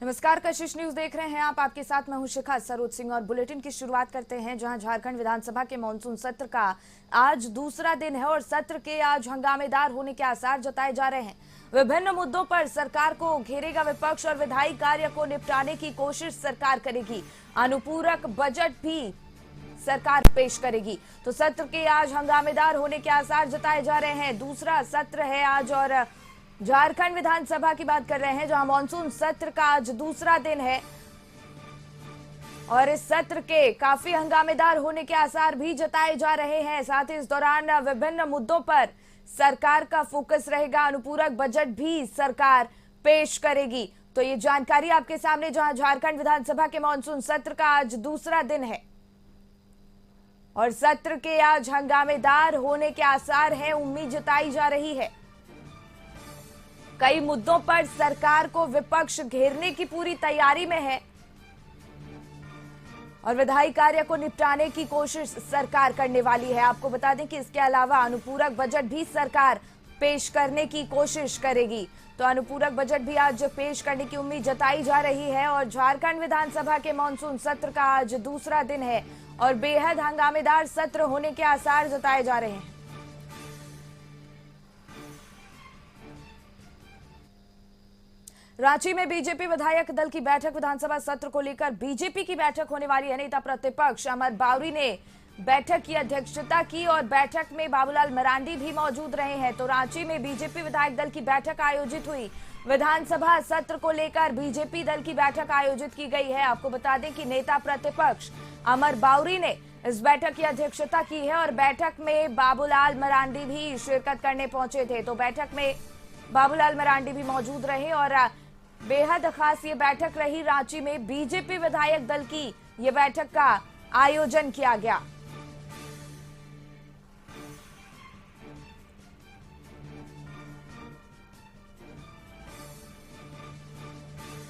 नमस्कार, कशिश न्यूज देख रहे हैं आप। आपके साथ मैं हूं शिखा सरोज सिंह और बुलेटिन की शुरुआत करते हैं जहां झारखंड विधानसभा के मानसून सत्र का आज दूसरा दिन है और सत्र के आज हंगामेदार होने के आसार जताए जा रहे हैं। विभिन्न मुद्दों पर सरकार को घेरेगा विपक्ष और विधायी कार्य को निपटाने की कोशिश सरकार करेगी। अनुपूरक बजट भी सरकार पेश करेगी। तो सत्र के आज हंगामेदार होने के आसार जताए जा रहे हैं। दूसरा सत्र है आज और झारखंड विधानसभा की बात कर रहे हैं जहां मानसून सत्र का आज दूसरा दिन है और इस सत्र के काफी हंगामेदार होने के आसार भी जताए जा रहे हैं। साथ ही इस दौरान विभिन्न मुद्दों पर सरकार का फोकस रहेगा। अनुपूरक बजट भी सरकार पेश करेगी। तो ये जानकारी आपके सामने जहां झारखंड विधानसभा के मानसून सत्र का आज दूसरा दिन है और सत्र के आज हंगामेदार होने के आसार हैं, उम्मीद जताई जा रही है। कई मुद्दों पर सरकार को विपक्ष घेरने की पूरी तैयारी में है और विधायी कार्य को निपटाने की कोशिश सरकार करने वाली है। आपको बता दें कि इसके अलावा अनुपूरक बजट भी सरकार पेश करने की कोशिश करेगी। तो अनुपूरक बजट भी आज पेश करने की उम्मीद जताई जा रही है और झारखंड विधानसभा के मानसून सत्र का आज दूसरा दिन है और बेहद हंगामेदार सत्र होने के आसार जताए जा रहे हैं। रांची में बीजेपी विधायक दल की बैठक, विधानसभा सत्र को लेकर बीजेपी की बैठक होने वाली है। नेता प्रतिपक्ष अमर बावरी ने बैठक की अध्यक्षता की और बैठक में बाबूलाल मरांडी भी मौजूद रहे हैं। तो रांची में बीजेपी विधायक दल की बैठक आयोजित हुई। विधानसभा सत्र को लेकर बीजेपी दल की बैठक आयोजित की गई है। आपको बता दें कि नेता प्रतिपक्ष अमर बावरी ने इस बैठक की अध्यक्षता की है और बैठक में बाबूलाल मरांडी भी शिरकत करने पहुंचे थे। तो बैठक में बाबूलाल मरांडी भी मौजूद रहे और बेहद खास ये बैठक रही। रांची में बीजेपी विधायक दल की ये बैठक का आयोजन किया गया।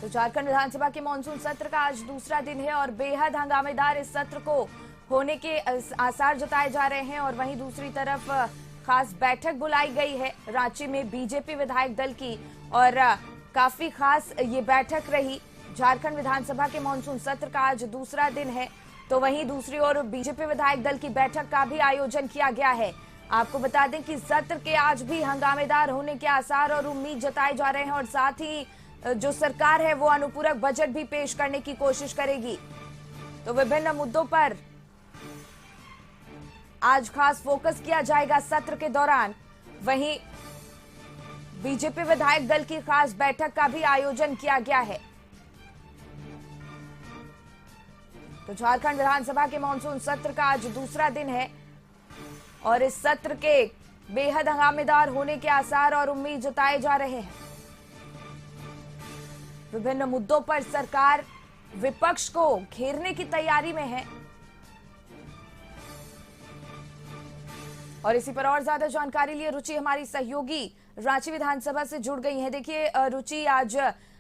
तो झारखंड विधानसभा के मानसून सत्र का आज दूसरा दिन है और बेहद हंगामेदार इस सत्र को होने के आसार जताए जा रहे हैं और वहीं दूसरी तरफ खास बैठक बुलाई गई है रांची में बीजेपी विधायक दल की और काफी खास ये बैठक रही। झारखंड विधानसभा के मानसून सत्र का आज दूसरा दिन है तो वहीं दूसरी ओर बीजेपी विधायक दल की बैठक का भी आयोजन किया गया है। आपको बता दें कि सत्र के आज भी हंगामेदार होने के आसार और उम्मीद जताए जा रहे हैं और साथ ही जो सरकार है वो अनुपूरक बजट भी पेश करने की कोशिश करेगी। तो विभिन्न मुद्दों पर आज खास फोकस किया जाएगा सत्र के दौरान। वहीं बीजेपी विधायक दल की खास बैठक का भी आयोजन किया गया है। तो झारखंड विधानसभा के मानसून सत्र का आज दूसरा दिन है और इस सत्र के बेहद हंगामेदार होने के आसार और उम्मीद जताए जा रहे हैं। विभिन्न मुद्दों पर सरकार विपक्ष को घेरने की तैयारी में है और इसी पर और ज्यादा जानकारी लिए रुचि हमारी सहयोगी रांची विधानसभा से जुड़ गई है। देखिए रुचि, आज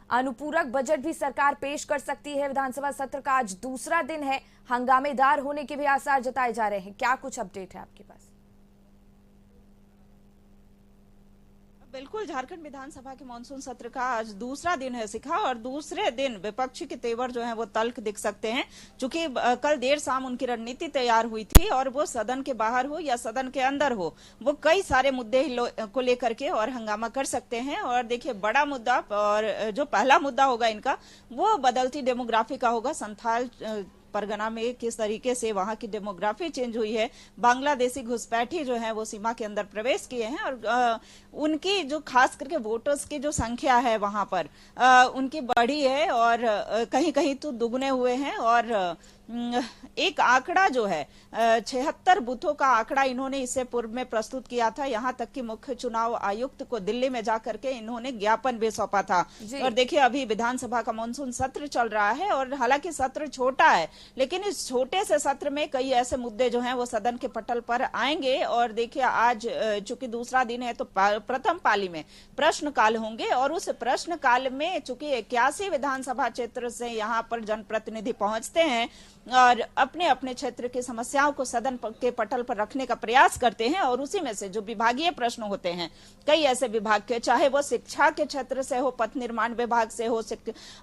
अनुपूरक बजट भी सरकार पेश कर सकती है। विधानसभा सत्र का आज दूसरा दिन है, हंगामेदार होने के भी आसार जताए जा रहे हैं। क्या कुछ अपडेट है आपके पास? बिल्कुल, झारखंड विधानसभा के मानसून सत्र का आज दूसरा दिन है शिखा और दूसरे दिन विपक्ष के तेवर जो है वो तल्ख दिख सकते हैं। चूंकि कल देर शाम उनकी रणनीति तैयार हुई थी और वो सदन के बाहर हो या सदन के अंदर हो, वो कई सारे मुद्दे को लेकर के और हंगामा कर सकते हैं। और देखिए, बड़ा मुद्दा और जो पहला मुद्दा होगा इनका वो बदलती डेमोग्राफी का होगा। संथाल परगना में किस तरीके से वहां की डेमोग्राफी चेंज हुई है। बांग्लादेशी घुसपैठी जो है वो सीमा के अंदर प्रवेश किए हैं और उनकी जो खास करके वोटर्स की जो संख्या है वहां पर उनकी बढ़ी है और कहीं कहीं तो दुगने हुए हैं। और एक आंकड़ा जो है 76 बूथों का आंकड़ा इन्होंने इससे पूर्व में प्रस्तुत किया था। यहां तक कि मुख्य चुनाव आयुक्त को दिल्ली में जाकर के इन्होंने ज्ञापन भी सौंपा था। और देखिए, अभी विधानसभा का मानसून सत्र चल रहा है और हालांकि सत्र छोटा है लेकिन इस छोटे से सत्र में कई ऐसे मुद्दे जो हैं वो सदन के पटल पर आएंगे। और देखिए, आज चूंकि दूसरा दिन है तो प्रथम पाली में प्रश्नकाल होंगे और उस प्रश्नकाल में चूंकि 81 विधानसभा क्षेत्र से यहाँ पर जनप्रतिनिधि पहुंचते हैं और अपने अपने क्षेत्र की समस्याओं को सदन के पटल पर रखने का प्रयास करते हैं। और उसी में से जो विभागीय प्रश्न होते हैं, कई ऐसे विभाग के, चाहे वो शिक्षा के क्षेत्र से हो, पथ निर्माण विभाग से हो,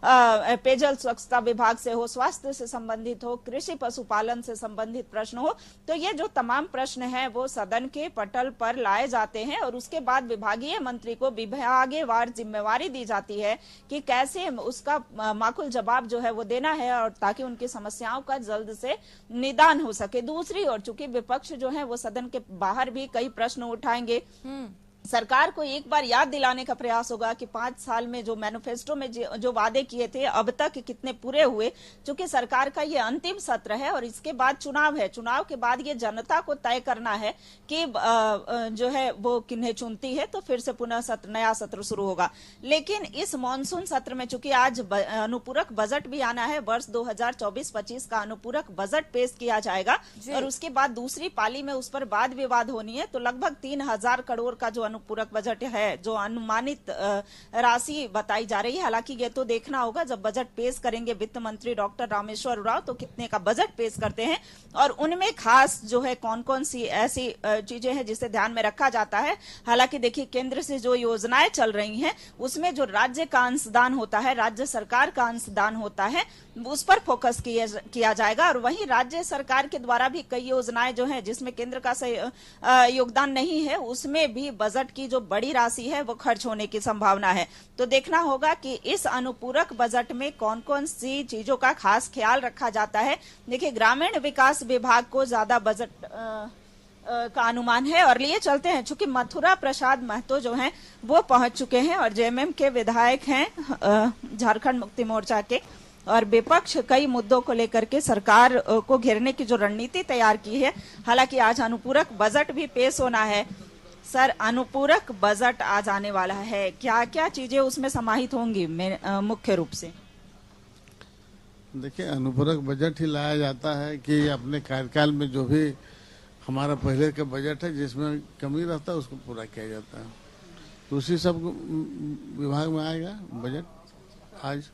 पेयजल स्वच्छता विभाग से हो, स्वास्थ्य से संबंधित हो, कृषि पशुपालन से संबंधित प्रश्न हो, तो ये जो तमाम प्रश्न है वो सदन के पटल पर लाए जाते हैं और उसके बाद विभागीय मंत्री को विभागवार जिम्मेवारी दी जाती है कि कैसे उसका माकूल जवाब जो है वो देना है, और ताकि उनकी समस्याओं का जल्द से निदान हो सके। दूसरी ओर चूंकि विपक्ष जो है वो सदन के बाहर भी कई प्रश्न उठाएंगे, सरकार को एक बार याद दिलाने का प्रयास होगा कि 5 साल में जो मैनिफेस्टो में जो वादे किए थे अब तक कितने पूरे हुए। चूंकि सरकार का ये अंतिम सत्र है और इसके बाद चुनाव है, चुनाव के बाद ये जनता को तय करना है कि जो है वो किन्हें चुनती है, तो फिर से पुनः नया सत्र शुरू होगा। लेकिन इस मानसून सत्र में चूंकि आज अनुपूरक बजट भी आना है, वर्ष 2024-25 का अनुपूरक बजट पेश किया जाएगा और उसके बाद दूसरी पाली में उस पर वाद विवाद होनी है। तो लगभग 3000 करोड़ का जो अनुपूरक बजट है, जो अनुमानित राशि बताई जा रही है, हालांकि ये तो देखना होगा जब बजट पेश करेंगे वित्त मंत्री डॉक्टर रामेश्वर उरांव तो कितने का बजट पेश करते हैं और उनमें खास जो है कौन कौन सी ऐसी चीजें हैं जिसे ध्यान में रखा जाता है। हालांकि देखिए, केंद्र से जो योजनाएं चल रही हैं उसमें जो राज्य का अंशदान होता है, राज्य सरकार का अंशदान होता है, उस पर फोकस किया जाएगा। और वहीं राज्य सरकार के द्वारा भी कई योजनाएं जो हैं जिसमें केंद्र का योगदान नहीं है, उसमें भी बजट की जो बड़ी राशि है वो खर्च होने की संभावना है। तो देखना होगा कि इस अनुपूरक बजट में कौन कौन सी चीजों का खास ख्याल रखा जाता है। देखिए, ग्रामीण विकास विभाग को ज्यादा बजट का अनुमान है और लिए चलते हैं चूंकि मथुरा प्रसाद महतो जो हैं वो पहुंच चुके हैं और जेएमएम के विधायक हैं झारखंड मुक्ति मोर्चा के, और विपक्ष कई मुद्दों को लेकर के सरकार को घेरने की जो रणनीति तैयार की है। हालांकि आज अनुपूरक बजट भी पेश होना है। सर, अनुपूरक बजट आज आने वाला है, क्या क्या चीजें उसमें समाहित होंगी मुख्य रूप से? देखिए, अनुपूरक बजट ही लाया जाता है कि अपने कार्यकाल में जो भी हमारा पहले का बजट है जिसमें कमी रहता है उसको पूरा किया जाता है। तो उसी सब विभाग में आएगा बजट आज।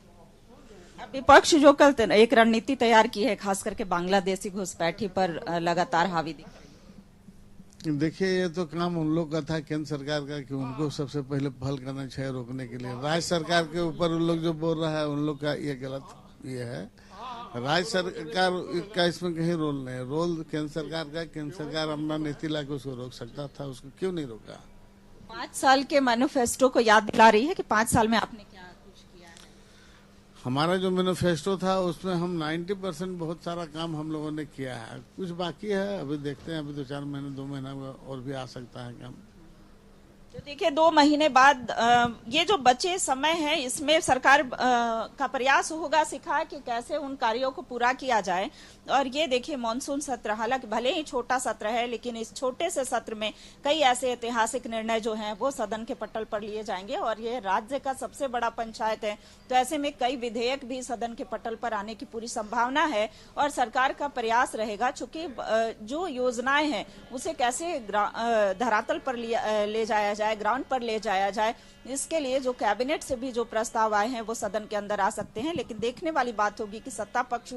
विपक्ष जो कल एक रणनीति तैयार की है खास करके बांग्लादेशी घुसपैठी पर लगातार हावी दिख रही। देखिए, ये तो काम उन लोग का था, केंद्र सरकार का, कि उनको सबसे पहले पहल करना चाहिए रोकने के लिए। राज्य सरकार के ऊपर उन लोग जो बोल रहा है उन लोग का ये गलत ये है। राज्य सरकार का इसमें कहीं रोल नहीं है, रोल केंद्र सरकार का। केंद्र सरकार अपना नीति लाकर उसको रोक सकता था, उसको क्यों नहीं रोका? 5 साल के मैनिफेस्टो को याद दिला रही है कि 5 साल में आपने क्या कुछ किया है। हमारा जो मैनिफेस्टो था उसमें हम 90% बहुत सारा काम हम लोगों ने किया है, कुछ बाकी है, अभी देखते हैं। अभी 2-4 महीने 2 महीना और भी आ सकता है काम। तो देखिए, 2 महीने बाद ये जो बचे समय है इसमें सरकार का प्रयास होगा सिखा कि कैसे उन कार्यों को पूरा किया जाए। और ये देखिए, मानसून सत्र हालांकि भले ही छोटा सत्र है, लेकिन इस छोटे से सत्र में कई ऐसे ऐतिहासिक निर्णय जो हैं वो सदन के पटल पर लिए जाएंगे और ये राज्य का सबसे बड़ा पंचायत है। तो ऐसे में कई विधेयक भी सदन के पटल पर आने की पूरी संभावना है और सरकार का प्रयास रहेगा चूंकि जो योजनाएं हैं उसे कैसे धरातल पर ले जाया जाए, ग्राउंड पर ले जाया जाए, इसके लिए जो कैबिनेट से भी जो प्रस्ताव आए हैं वो सदन के अंदर आ सकते हैं। लेकिन देखने वाली बात होगी कि सत्ता पक्ष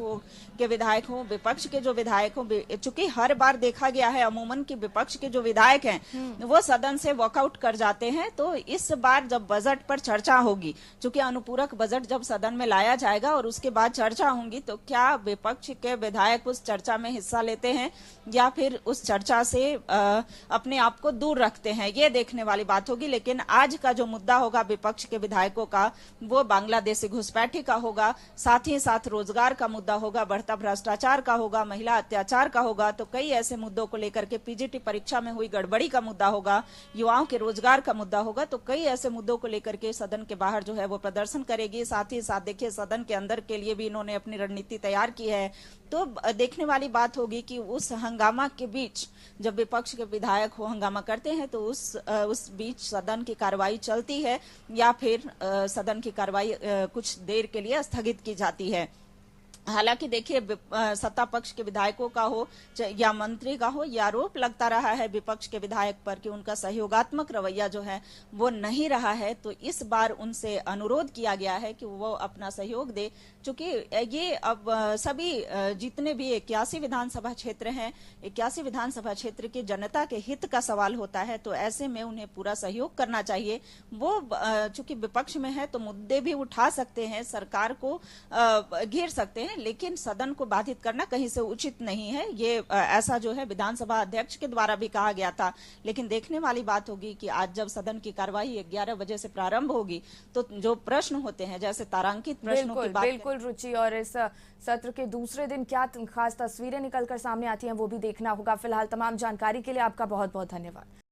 के विधायक हों, विपक्ष के जो विधायक हों, चूंकि हर बार देखा गया है अमूमन की विपक्ष के जो विधायक हैं वो सदन से वॉकआउट कर जाते हैं। तो इस बार जब बजट पर चर्चा होगी, चूंकि अनुपूरक बजट जब सदन में लाया जाएगा और उसके बाद चर्चा होगी, तो क्या विपक्ष के विधायक उस चर्चा में हिस्सा लेते हैं या फिर उस चर्चा से अपने आप को दूर रखते हैं, ये देखने वाली बात होगी। लेकिन आज का जो मुद्दा होगा विपक्ष के विधायकों का वो बांग्लादेशी घुसपैठी का होगा, साथ ही साथ रोजगार का मुद्दा होगा, बढ़ता भ्रष्टाचार का होगा, महिला अत्याचार का होगा। तो कई ऐसे मुद्दों को लेकर के पीजीटी परीक्षा में हुई गड़बड़ी का मुद्दा होगा, युवाओं के रोजगार का मुद्दा होगा। तो कई ऐसे मुद्दों को लेकर के सदन के बाहर जो है वो प्रदर्शन करेगी। साथ ही साथ देखिए, सदन के अंदर के लिए भी इन्होंने अपनी रणनीति तैयार की है। तो देखने वाली बात होगी कि उस हंगामा के बीच जब विपक्ष के विधायक हो हंगामा करते हैं तो उस बीच सदन की कार्रवाई चलती है या फिर सदन की कार्रवाई कुछ देर के लिए स्थगित की जाती है। हालांकि देखिए सत्ता पक्ष के विधायकों का हो या मंत्री का हो, यह आरोप लगता रहा है विपक्ष के विधायक पर कि उनका सहयोगात्मक रवैया जो है वो नहीं रहा है। तो इस बार उनसे अनुरोध किया गया है कि वो अपना सहयोग दे, क्योंकि ये अब सभी जितने भी 81 विधानसभा क्षेत्र हैं, 81 विधानसभा क्षेत्र की जनता के हित का सवाल होता है। तो ऐसे में उन्हें पूरा सहयोग करना चाहिए। वो चूंकि विपक्ष में है तो मुद्दे भी उठा सकते हैं, सरकार को घेर सकते हैं, लेकिन सदन को बाधित करना कहीं से उचित नहीं है। ये ऐसा जो है विधानसभा अध्यक्ष के द्वारा भी कहा गया था। लेकिन देखने वाली बात होगी कि आज जब सदन की कार्यवाही 11 बजे से प्रारंभ होगी तो जो प्रश्न होते हैं, जैसे तारांकित प्रश्नों की बात बिल्कुल रुचि, और इस सत्र के दूसरे दिन क्या खास तस्वीरें निकलकर सामने आती हैं वो भी देखना होगा। फिलहाल तमाम जानकारी के लिए आपका बहुत बहुत धन्यवाद।